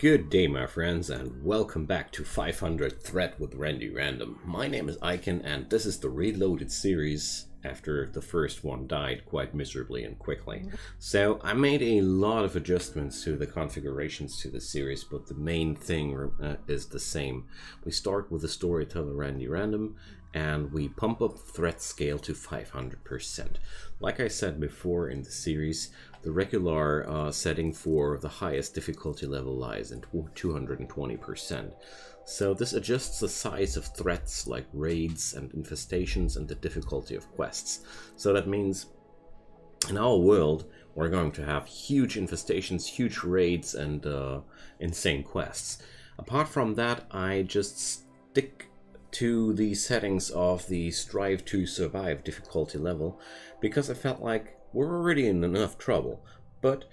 Good day, my friends, and welcome back to 500 Threat with Randy Random. My name is Achtung, and this is the Reloaded series after the first one died quite miserably and quickly. So I made a lot of adjustments to the configurations to the series, but the main thing is the same. We start with the storyteller Randy Random, and we pump up the threat scale to 500%. Like I said before in the series, the regular setting for the highest difficulty level lies in 220%. So this adjusts the size of threats like raids and infestations and the difficulty of quests. So that means in our world we're going to have huge infestations, huge raids, and insane quests. Apart from that, I just stick to the settings of the Strive to Survive difficulty level because I felt like we're already in enough trouble, but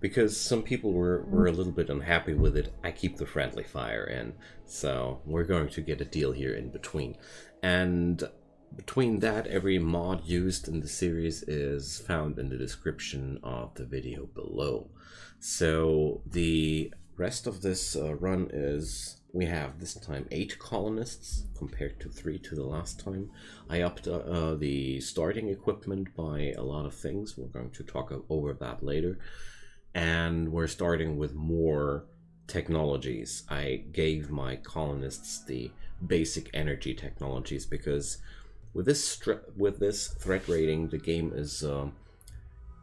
because some people were a little bit unhappy with it, I keep the friendly fire in. So we're going to get a deal here in between. And between that, every mod used in the series is found in the description of the video below. So the rest of this run is, we have this time 8 colonists compared to 3 to the last time. I upped the starting equipment by a lot of things. We're going to talk over that later. And we're starting with more technologies. I gave my colonists the basic energy technologies because with this threat rating, the game is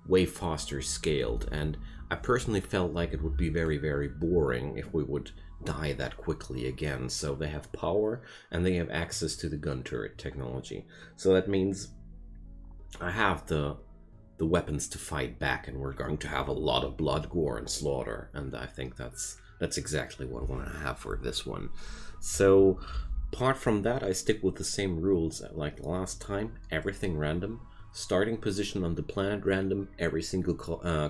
way faster scaled, and I personally felt like it would be very, very boring if we would die that quickly again. So they have power and they have access to the gun turret technology. So that means I have the weapons to fight back, and we're going to have a lot of blood, gore, and slaughter. And I think that's exactly what I want to have for this one. So apart from that, I stick with the same rules like last time. Everything random. Starting position on the planet random, every single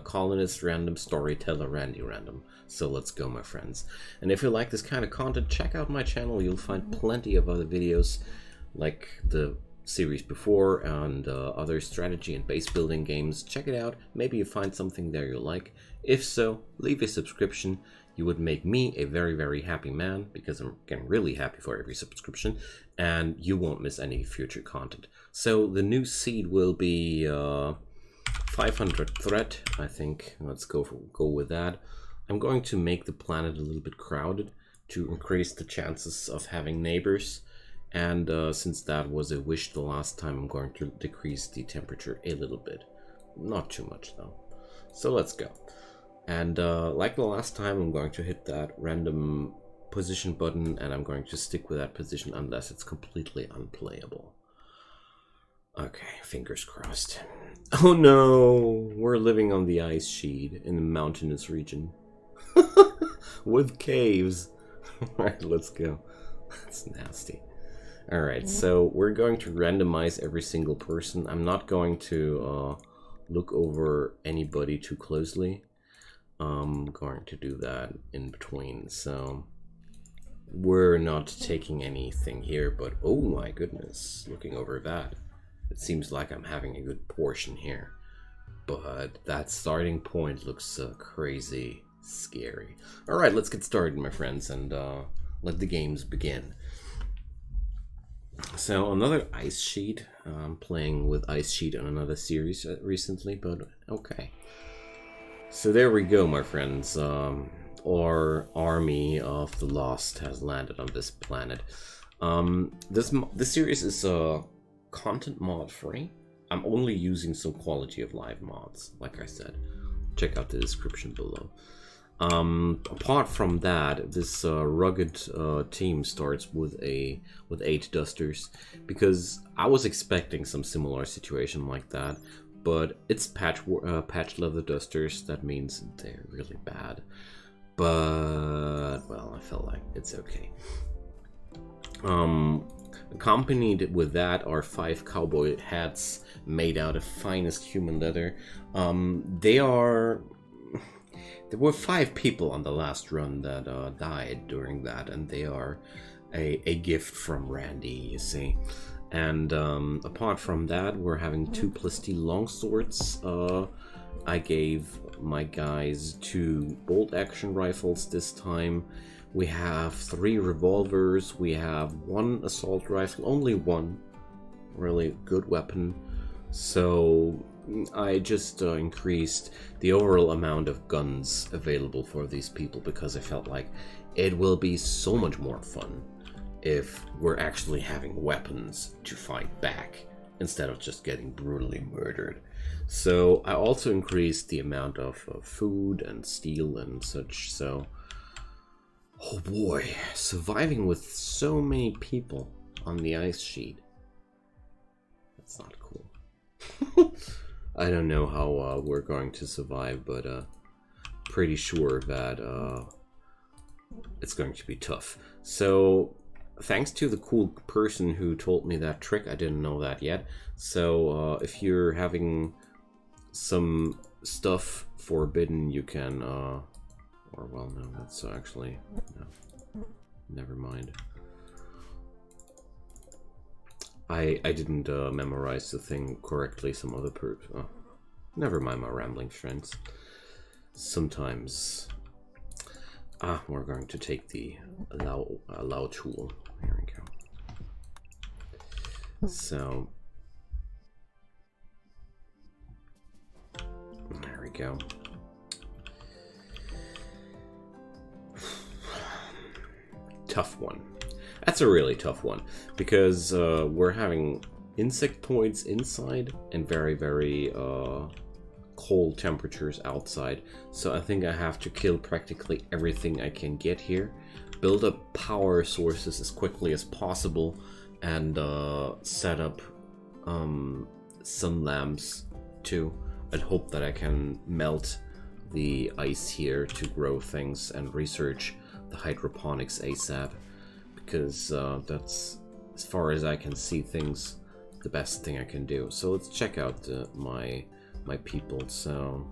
colonist random, storyteller random. So let's go, my friends. And if you like this kind of content, check out my channel. You'll find plenty of other videos like the series before and other strategy and base building games. Check it out. Maybe you find something there you like. If so, leave a subscription. You would make me a very, very happy man because I'm getting really happy for every subscription, and you won't miss any future content. So the new seed will be 500 threat, I think. Let's go with that. I'm going to make the planet a little bit crowded to increase the chances of having neighbors. And since that was a wish the last time, I'm going to decrease the temperature a little bit. Not too much though. So let's go. And like the last time, I'm going to hit that random position button, and I'm going to stick with that position unless it's completely unplayable. Okay, fingers crossed. Oh no, we're living on the ice sheet in the mountainous region. With caves. Alright, let's go. That's nasty. Alright, so we're going to randomize every single person. I'm not going to look over anybody too closely. I'm going to do that in between, so we're not taking anything here, but oh my goodness, looking over that, it seems like I'm having a good portion here, but that starting point looks crazy scary. Alright, let's get started, my friends, and let the games begin. So another ice sheet. I'm playing with ice sheet on another series recently, but okay. So there we go, my friends. Our army of the lost has landed on this planet. This series is content mod free. I'm only using some quality of life mods, like I said. Check out the description below. Apart from that, this rugged team starts with 8 dusters, because I was expecting some similar situation like that, but it's patch leather dusters. That means they're really bad, but well, I felt like it's okay. Accompanied with that are 5 cowboy hats made out of finest human leather. There were 5 people on the last run that died during that, and they are a gift from Randy, you see. And apart from that, we're having 2 +T longswords. I gave my guys 2 bolt action rifles this time. We have 3 revolvers, we have 1 assault rifle, only 1 really good weapon. So I just increased the overall amount of guns available for these people because I felt like it will be so much more fun if we're actually having weapons to fight back instead of just getting brutally murdered. So I also increased the amount of food and steel and such. So, oh boy, surviving with so many people on the ice sheet. That's not cool. I don't know how we're going to survive, but pretty sure that it's going to be tough. So thanks to the cool person who told me that trick, I didn't know that yet. So if you're having some stuff forbidden, you can, or well, no, that's actually, no, never mind. I didn't memorize the thing correctly. Some other oh, never mind my rambling friends. Sometimes we're going to take the allow tool. Here we go. So there we go. Tough one. That's a really tough one because we're having insectoids inside and very, very cold temperatures outside. So I think I have to kill practically everything I can get here, build up power sources as quickly as possible, and set up sun lamps too, and hope that I can melt the ice here to grow things and research the hydroponics ASAP. Because that's, as far as I can see things, the best thing I can do. So let's check out my people. So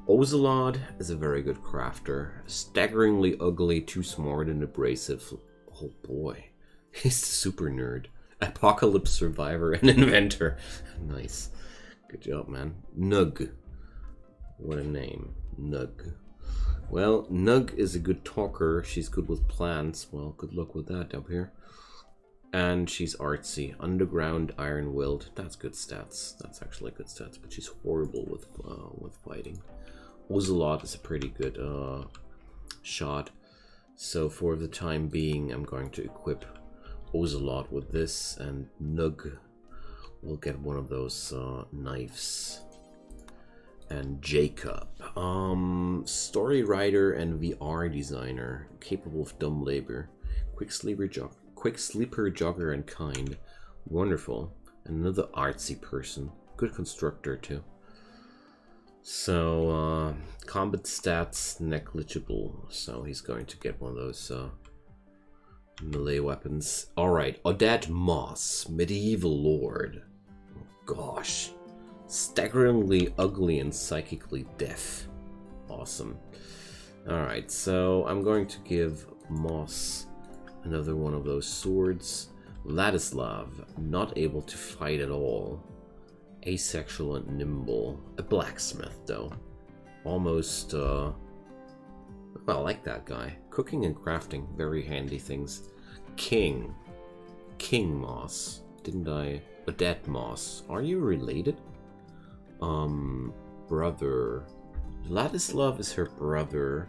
Ocelot is a very good crafter, staggeringly ugly, too smart and abrasive. Oh boy, he's the super nerd, apocalypse survivor and inventor. Nice, good job, man. Nug, what a name, Nug. Well, Nug is a good talker. She's good with plants. Well, good luck with that up here. And she's artsy. Underground, iron-willed. That's good stats. That's actually good stats. But she's horrible with fighting. Ocelot is a pretty good shot. So for the time being, I'm going to equip Ocelot with this, and Nug will get one of those knives. And Jacob, story writer and VR designer, capable of dumb labor, quick sleeper, jogger, and kind. Wonderful. Another artsy person, good constructor too. So combat stats negligible, so he's going to get one of those melee weapons. All right, Odette Moss, medieval lord. Oh, gosh. Staggeringly ugly and psychically deaf. Awesome. Alright, so I'm going to give Moss another one of those swords. Ladislav, not able to fight at all. Asexual and nimble. A blacksmith, though. Almost, well, I like that guy. Cooking and crafting, very handy things. King Moss. Didn't I? Odette Moss. Are you related? Brother. Ladislav is her brother.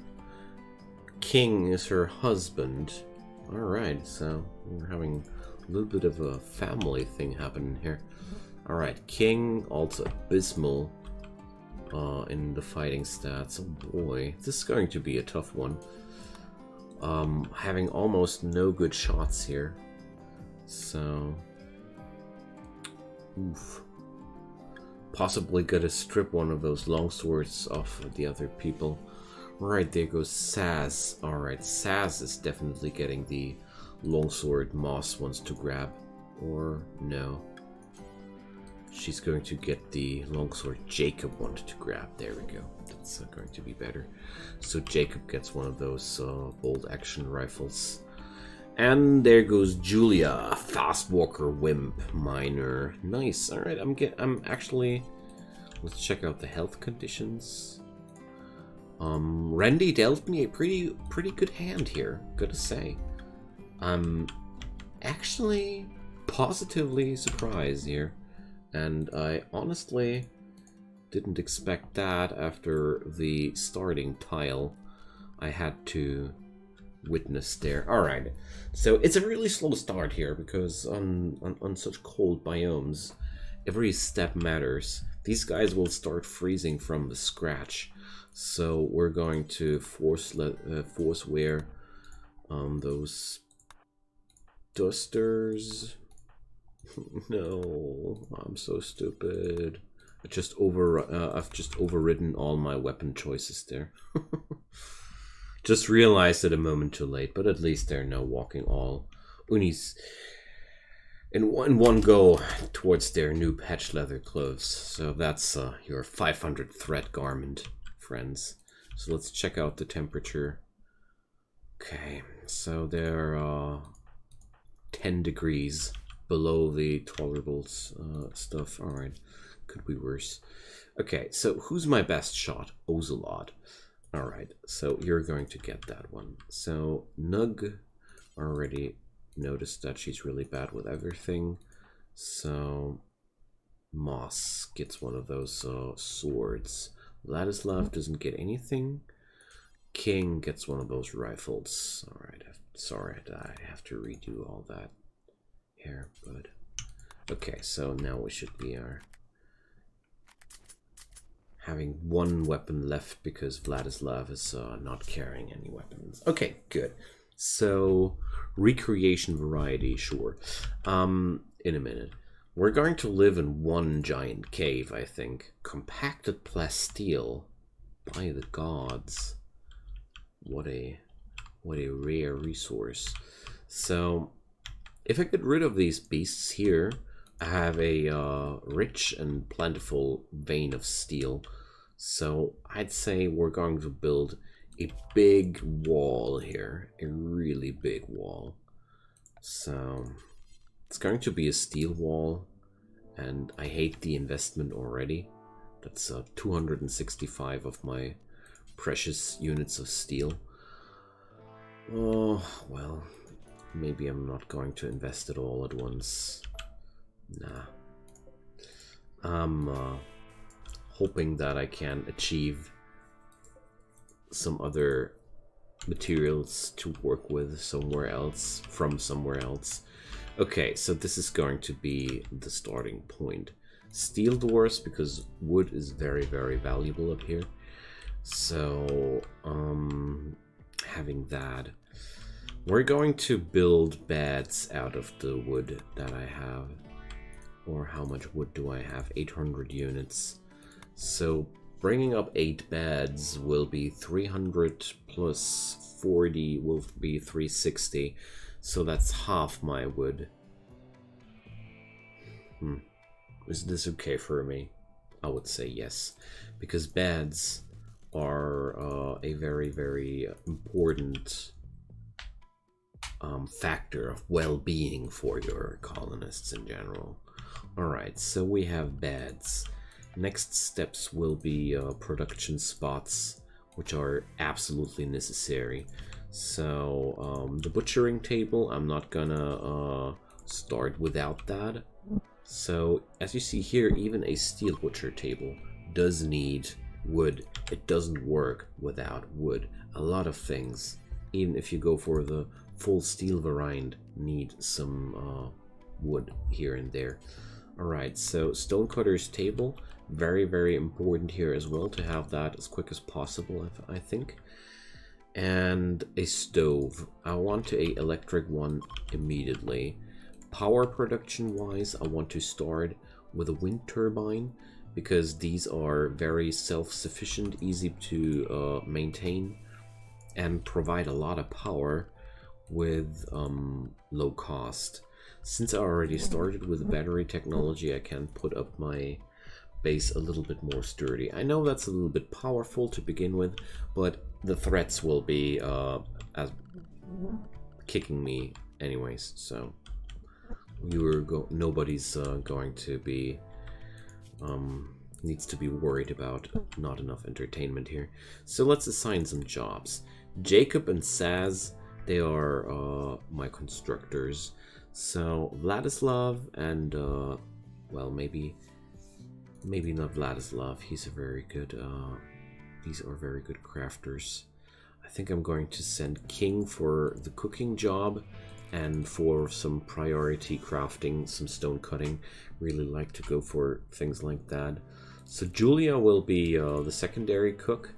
King is her husband. Alright, so we're having a little bit of a family thing happening here. Alright, King, also abysmal in the fighting stats. Oh boy, this is going to be a tough one. Having almost no good shots here. So, oof. Possibly gonna strip one of those longswords off of the other people. Right, there goes Saz. Alright, Saz is definitely getting the longsword Moss wants to grab. Or no. She's going to get the longsword Jacob wanted to grab. There we go. That's going to be better. So Jacob gets one of those bolt action rifles. And there goes Julia, fast walker, wimp, miner. Nice. All right, I'm actually Let's check out the health conditions. Randy dealt me a pretty good hand here, gotta say. I'm actually positively surprised here, and I honestly didn't expect that after the starting tile I had to witness there. Alright, so it's a really slow start here because on such cold biomes, every step matters. These guys will start freezing from the scratch, so we're going to force wear those dusters. No, I'm so stupid. I've just overridden all my weapon choices there. Just realized it a moment too late, but at least they're now walking all unis in one go towards their new patch leather clothes. So that's your 500 threat garment, friends. So let's check out the temperature. Okay, so they're 10 degrees below the tolerable stuff. All right, could be worse. Okay, so who's my best shot? Ozelot. All right, so you're going to get that one. So Nug already noticed that she's really bad with everything. So Moss gets one of those swords. Ladislav doesn't get anything. King gets one of those rifles. All right, sorry, I have to redo all that here, but okay. So now we should be having one weapon left because Vladislav is not carrying any weapons. Okay, good. So recreation variety, sure. In a minute. We're going to live in one giant cave, I think. Compacted plasteel. By the gods. What a rare resource. So if I get rid of these beasts here, I have a rich and plentiful vein of steel. So I'd say we're going to build a big wall here, a really big wall. So it's going to be a steel wall, and I hate the investment already. That's 265 of my precious units of steel. Oh, well, maybe I'm not going to invest it all at once. Nah. I'm hoping that I can achieve some other materials to work with somewhere else, from somewhere else. Okay, so this is going to be the starting point. Steel doors, because wood is very, very valuable up here. So, having that. We're going to build beds out of the wood that I have. Or how much wood do I have? 800 units. So bringing up 8 beds will be 300 plus 40 will be 360. So that's half my wood. Is this okay for me? I would say yes. Because beds are a very, very important factor of well-being for your colonists in general. Alright, so we have beds. Next steps will be production spots, which are absolutely necessary. So the butchering table, I'm not gonna start without that. So as you see here, even a steel butcher table does need wood. It doesn't work without wood. A lot of things, even if you go for the full steel variant, need some wood here and there. Alright, so stonecutter's table, very, very important here as well to have that as quick as possible, I think. And a stove. I want a electric one immediately. Power production wise, I want to start with a wind turbine because these are very self-sufficient, easy to maintain, and provide a lot of power with low cost. Since I already started with battery technology, I can put up my base a little bit more sturdy. I know that's a little bit powerful to begin with, but the threats will be kicking me anyways, so nobody's going to be needs to be worried about not enough entertainment here. So let's assign some jobs. Jacob and Saz, they are my constructors. So Vladislav and well, maybe not Vladislav. He's a very good. These are very good crafters. I think I'm going to send King for the cooking job and for some priority crafting, some stone cutting. Really like to go for things like that. So Julia will be the secondary cook,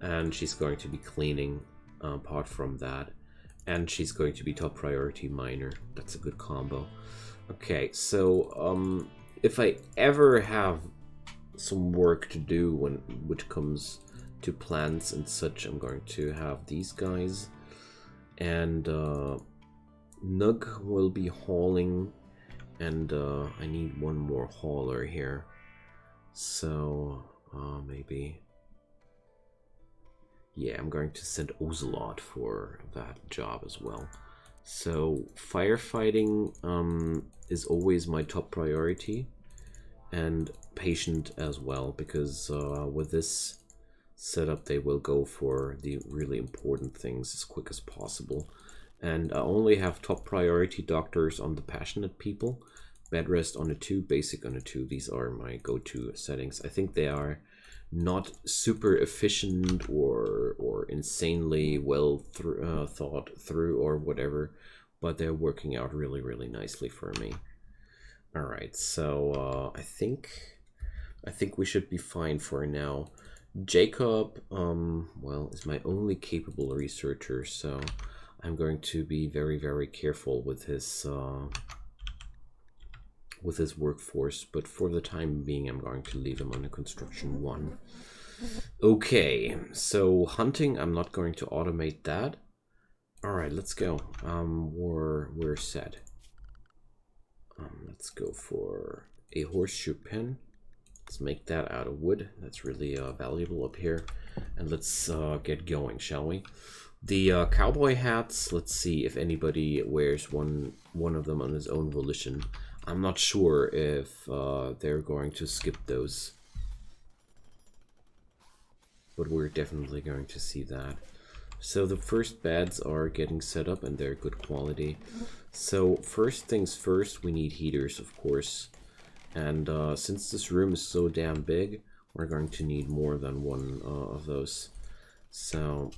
and she's going to be cleaning apart from that. And she's going to be top priority miner. That's a good combo. Okay, so if I ever have some work to do which comes to plants and such, I'm going to have these guys. And Nug will be hauling, and I need one more hauler here. So maybe, yeah, I'm going to send Ozelot for that job as well. So firefighting is always my top priority, and patient as well, because with this setup they will go for the really important things as quick as possible. And I only have top priority doctors on the passionate people, bed rest on a 2, basic on a 2. These are my go-to settings. I think they are not super efficient or insanely well thought through or whatever, but they're working out really, really nicely for me. All right, so I think we should be fine for now. Jacob, well, is my only capable researcher, so I'm going to be very, very careful with his workforce, but for the time being, I'm going to leave him on a construction 1. Okay, so hunting, I'm not going to automate that. All right, let's go. We're set. Let's go for a horseshoe pin. Let's make that out of wood. That's really valuable up here. And let's get going, shall we? The cowboy hats, let's see if anybody wears one of them on his own volition. I'm not sure if they're going to skip those, but we're definitely going to see that. So the first beds are getting set up and they're good quality. So first things first, we need heaters, of course. And since this room is so damn big, we're going to need more than one of those. So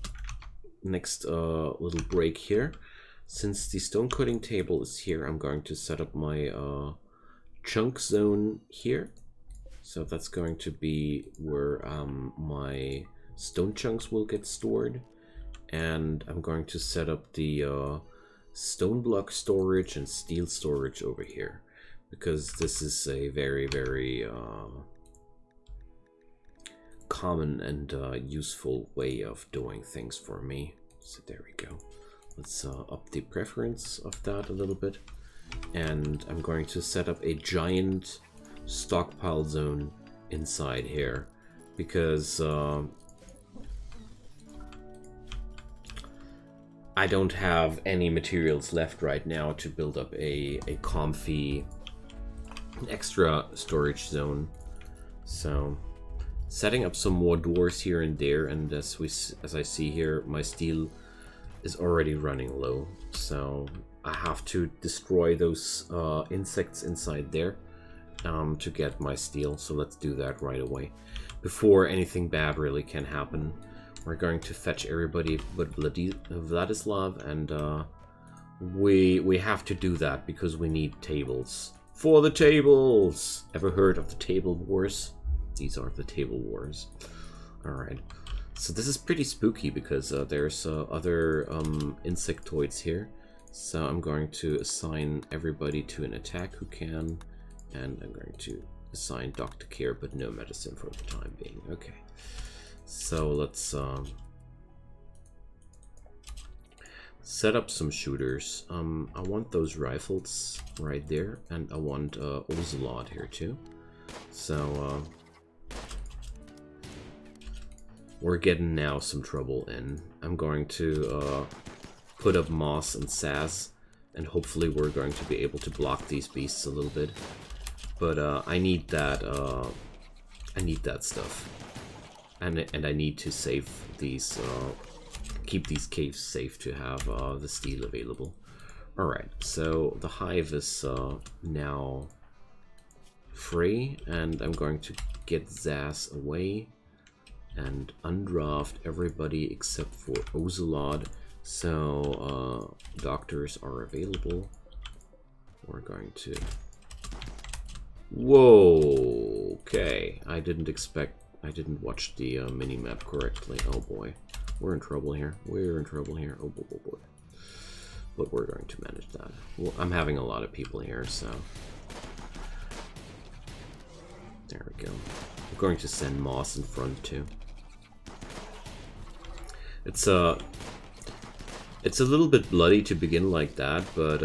next little break here. Since the stone cutting table is here, I'm going to set up my chunk zone here. So that's going to be where my stone chunks will get stored. And I'm going to set up the stone block storage and steel storage over here, because this is a very, very common and useful way of doing things for me. So there we go. Let's up the preference of that a little bit. And I'm going to set up a giant stockpile zone inside here, because I don't have any materials left right now to build up a comfy extra storage zone. So setting up some more doors here and there, and as I see here, my steel is already running low, so I have to destroy those insects inside there to get my steel. So let's do that right away before anything bad really can happen. We're going to fetch everybody but Vladislav, and we have to do that because we need tables. For the tables! Ever heard of the table wars? These are the table wars. Alright. So this is pretty spooky because there's other insectoids here. So I'm going to assign everybody to an attack who can. And I'm going to assign doctor care, but no medicine for the time being. Okay. So let's set up some shooters. I want those rifles right there, and I want Ozelot here too. So we're getting now some trouble in. I'm going to put up Moss and Saz, and hopefully we're going to be able to block these beasts a little bit. But I need that I need that stuff. And I need to save these, keep these caves safe to have the steel available. Alright, so the hive is now free, and I'm going to get Zaz away and undraft everybody except for Ocelot. So doctors are available. We're going to... Whoa! Okay, I didn't watch the minimap correctly. Oh boy, we're in trouble here. We're in trouble here. Oh boy, boy, boy. But we're going to manage that. Well, I'm having a lot of people here, so... There we go. We're going to send Moss in front too. It's a little bit bloody to begin like that, but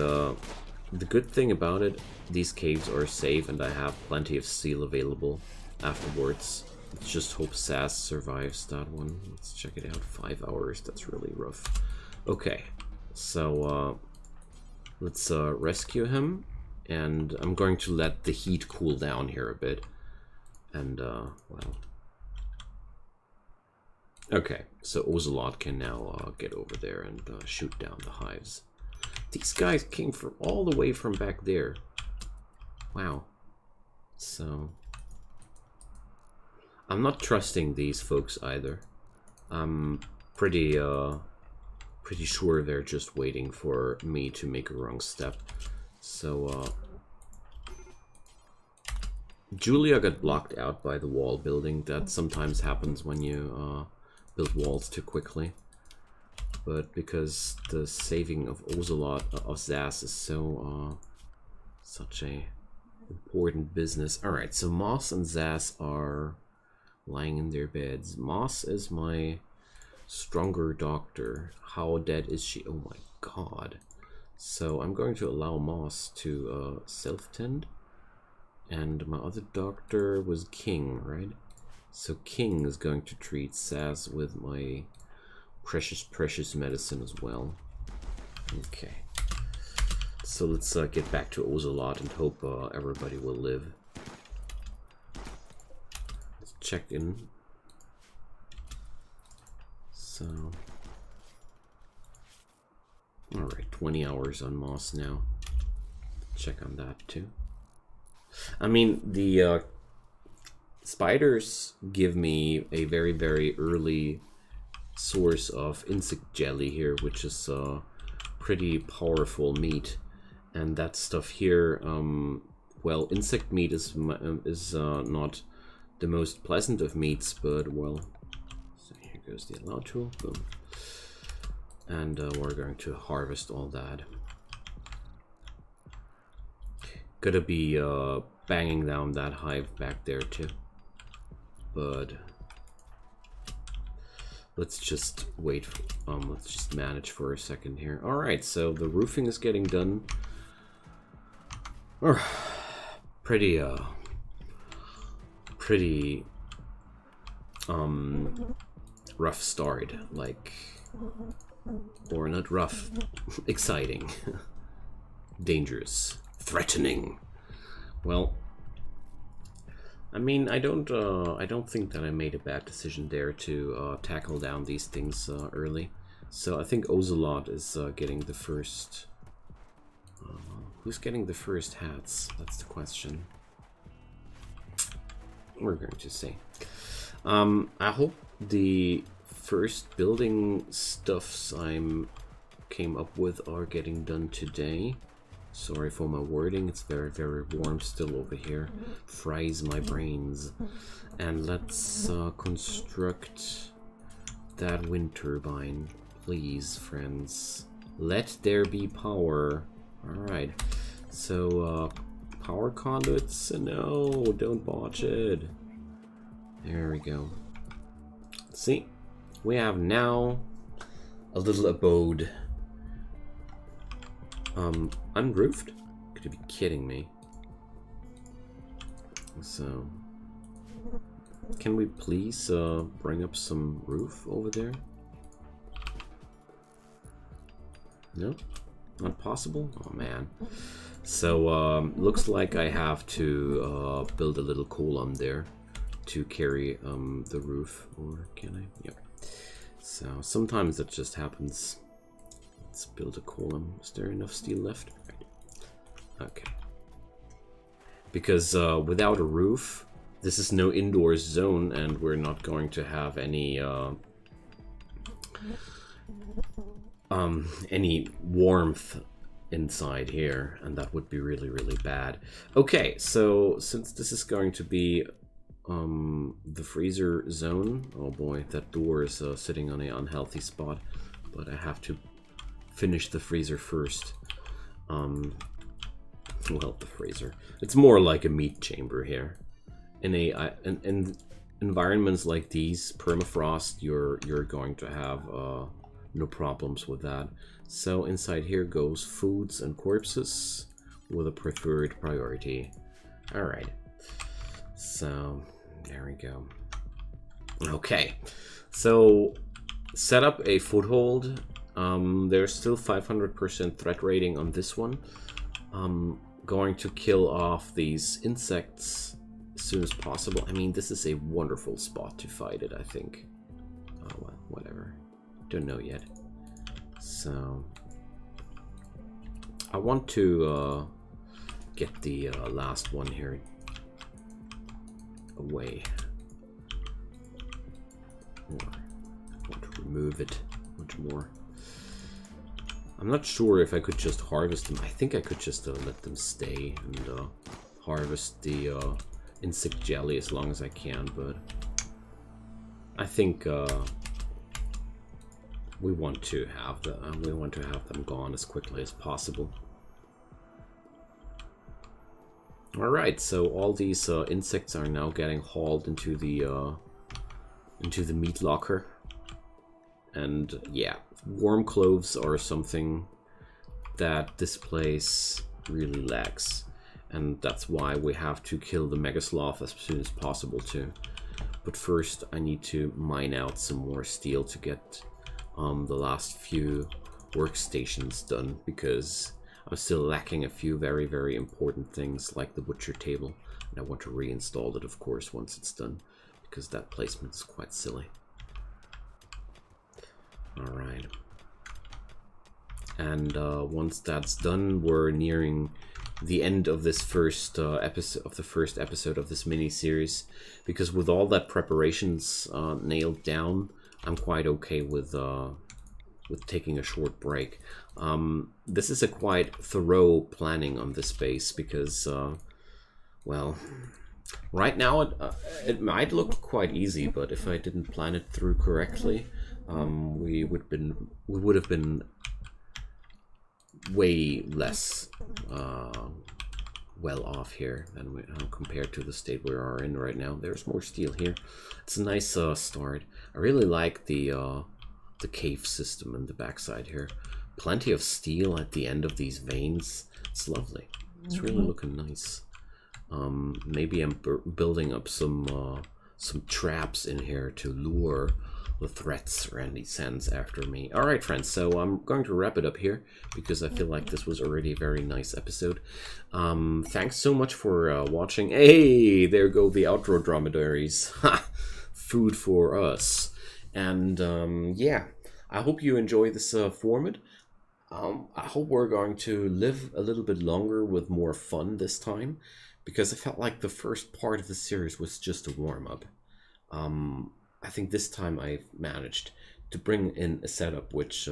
the good thing about it, these caves are safe and I have plenty of steel available afterwards. Let's just hope Sass survives that one. Let's check it out. 5 hours, that's really rough. Okay, so let's rescue him, and I'm going to let the heat cool down here a bit. And, well... Okay, so Ocelot can now get over there and shoot down the hives. These guys came from all the way from back there. Wow. So... I'm not trusting these folks either. I'm pretty sure they're just waiting for me to make a wrong step. So, Julia got blocked out by the wall building. That sometimes happens when you build walls too quickly. But because the saving of Ocelot, of Zaz, is so such a important business. Alright, so Moss and Zaz are lying in their beds. Moss is my stronger doctor. How dead is she? Oh my god. So I'm going to allow Moss to self-tend. And my other doctor was King, right? So King is going to treat Zaz with my precious medicine as well. Okay. So let's get back to Ocelot and hope everybody will live. Let's check in. So... Alright, 20 hours on Moss now. Check on that too. I mean, the spiders give me a very, very early source of insect jelly here, which is pretty powerful meat. And that stuff here, well, insect meat is not the most pleasant of meats, but, well, so here goes the allow tool, boom. And we're going to harvest all that. Gotta be banging down that hive back there too. But let's just wait. Let's just manage for a second here. All right, so the roofing is getting done. Pretty rough start, like, or not rough, exciting, dangerous, threatening. Well, I mean, I don't think that I made a bad decision there to tackle down these things early. So I think Ocelot is getting the first. Who's getting the first hats? That's the question. We're going to see. I hope the first building stuffs I came up with are getting done today. Sorry for my wording, it's very, very warm still over here. Fries my brains. And let's construct that wind turbine. Please, friends. Let there be power. Alright. So, power conduits? No, don't botch it. There we go. See? We have now a little abode. Unroofed? Could you be kidding me? So, can we please bring up some roof over there? No? Not possible? Oh man. So, looks like I have to build a little column there to carry the roof, or can I? Yep. So sometimes it just happens. Let's build a column. Is there enough steel left? Okay. Because without a roof, this is no indoors zone, and we're not going to have any warmth inside here, and that would be really, really bad. Okay, so since this is going to be the freezer zone, oh boy, that door is sitting on an unhealthy spot, but I have to finish the freezer first. Well, the freezer. It's more like a meat chamber here. In environments like these, permafrost, you're going to have no problems with that. So inside here goes foods and corpses with a preferred priority. All right. So there we go. Okay. So set up a foothold. There's still 500% threat rating on this one. Going to kill off these insects as soon as possible. I mean, this is a wonderful spot to fight it, I think. Oh, well, whatever. Don't know yet. So I want to get the last one here away. Or I want to remove it much more. I'm not sure if I could just harvest them. I think I could just let them stay and harvest the insect jelly as long as I can, but I think we want to have them gone as quickly as possible. All right, so all these insects are now getting hauled into the meat locker, and yeah, warm cloves are something that this place really lacks, and that's why we have to kill the mega sloth as soon as possible too. But first, I need to mine out some more steel to get the last few workstations done, because I'm still lacking a few very, very important things like the butcher table, and I want to reinstall it, of course, once it's done, because that placement is quite silly. All right, and once that's done, we're nearing the end of this first episode of this mini series, because with all that preparations nailed down, I'm quite okay with taking a short break. This is a quite thorough planning on this base, because well, right now it might look quite easy, but if I didn't plan it through correctly, we would have been way less well off here than compared to the state we are in right now. There's more steel here. It's a nice start. I really like the cave system in the backside here. Plenty of steel at the end of these veins. It's lovely. It's really looking nice. Maybe I'm building up some traps in here to lure the threats Randy sends after me. All right, friends, so I'm going to wrap it up here, because I feel like this was already a very nice episode. Thanks so much for watching. Hey, there go the outro dromedaries. Food for us. And yeah, I hope you enjoy this format. I hope we're going to live a little bit longer with more fun this time, because I felt like the first part of the series was just a warm-up. I think this time I've managed to bring in a setup which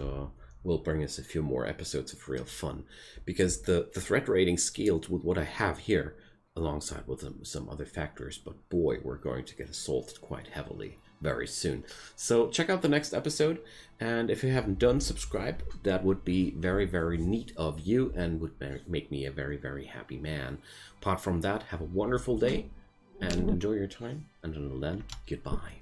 will bring us a few more episodes of real fun, because the threat rating scaled with what I have here alongside with some other factors, but boy, we're going to get assaulted quite heavily very soon. So check out the next episode, and if you haven't done, subscribe. That would be very, very neat of you and would make me a very, very happy man. Apart from that, have a wonderful day and enjoy your time, and until then, goodbye.